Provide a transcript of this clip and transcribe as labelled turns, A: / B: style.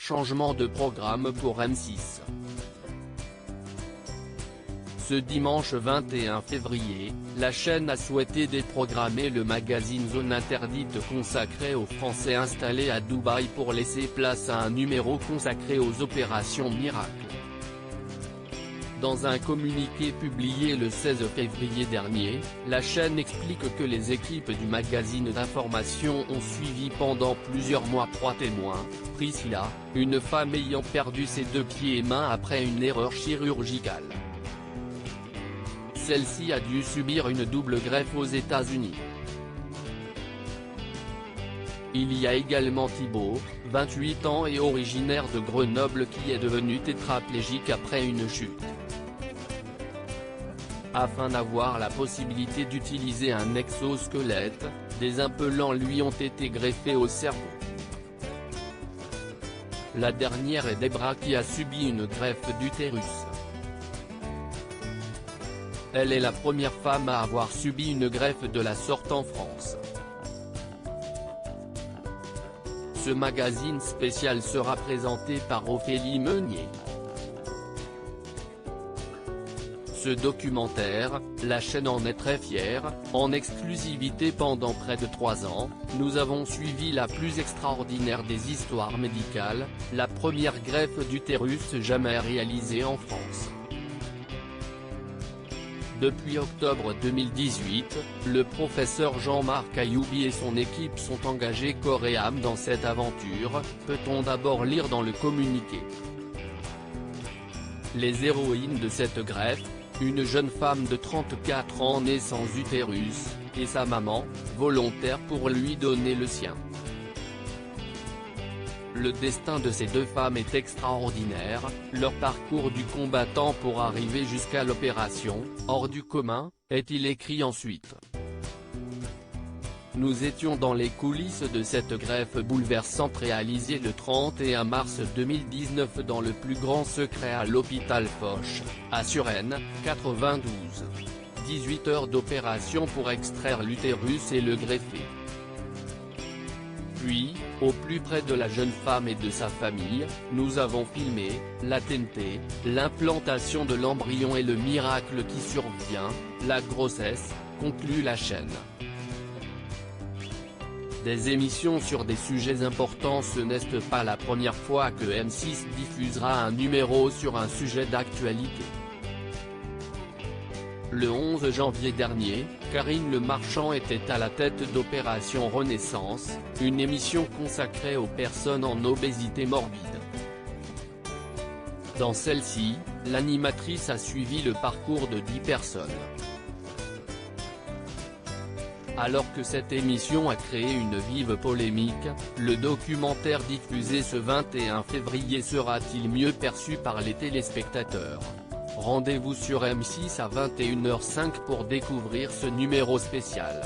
A: changement de programme pour M6. Ce dimanche 21 février, la chaîne a souhaité déprogrammer le magazine Zone Interdite consacré aux Français installés à Dubaï pour laisser place à un numéro consacré aux opérations miracles. Dans un communiqué publié le 16 février dernier, la chaîne explique que les équipes du magazine d'information ont suivi pendant plusieurs mois 3 témoins, Priscilla, une femme ayant perdu ses 2 pieds et mains après une erreur chirurgicale. Celle-ci a dû subir une double greffe aux États-Unis. Il y a également Thibaut, 28 ans et originaire de Grenoble qui est devenu tétraplégique après une chute. Afin d'avoir la possibilité d'utiliser un exosquelette, des implants lui ont été greffés au cerveau. La dernière est Debra qui a subi une greffe d'utérus. Elle est la première femme à avoir subi une greffe de la sorte en France. Ce magazine spécial sera présenté par Ophélie Meunier. Ce documentaire, la chaîne en est très fière, en exclusivité pendant près de 3 ans, nous avons suivi la plus extraordinaire des histoires médicales, la première greffe d'utérus jamais réalisée en France. Depuis octobre 2018, le professeur Jean-Marc Ayoubi et son équipe sont engagés corps et âme dans cette aventure, peut-on d'abord lire dans le communiqué. Les héroïnes de cette greffe, une jeune femme de 34 ans née sans utérus, et sa maman, volontaire pour lui donner le sien. Le destin de ces 2 femmes est extraordinaire, leur parcours du combattant pour arriver jusqu'à l'opération, hors du commun, est-il écrit ensuite. Nous étions dans les coulisses de cette greffe bouleversante réalisée le 31 mars 2019 dans le plus grand secret à l'hôpital Foch, à Suresnes, 92. 18 heures d'opération pour extraire l'utérus et le greffer. Puis, au plus près de la jeune femme et de sa famille, nous avons filmé, la TNT, l'implantation de l'embryon et le miracle qui survient, la grossesse, conclut la chaîne. Des émissions sur des sujets importants. Ce n'est pas la première fois que M6 diffusera un numéro sur un sujet d'actualité. Le 11 janvier dernier, Karine Le Marchand était à la tête d'Opération Renaissance, une émission consacrée aux personnes en obésité morbide. Dans celle-ci, l'animatrice a suivi le parcours de 10 personnes. Alors que cette émission a créé une vive polémique, le documentaire diffusé ce 21 février sera-t-il mieux perçu par les téléspectateurs? Rendez-vous sur M6 à 21h05 pour découvrir ce numéro spécial.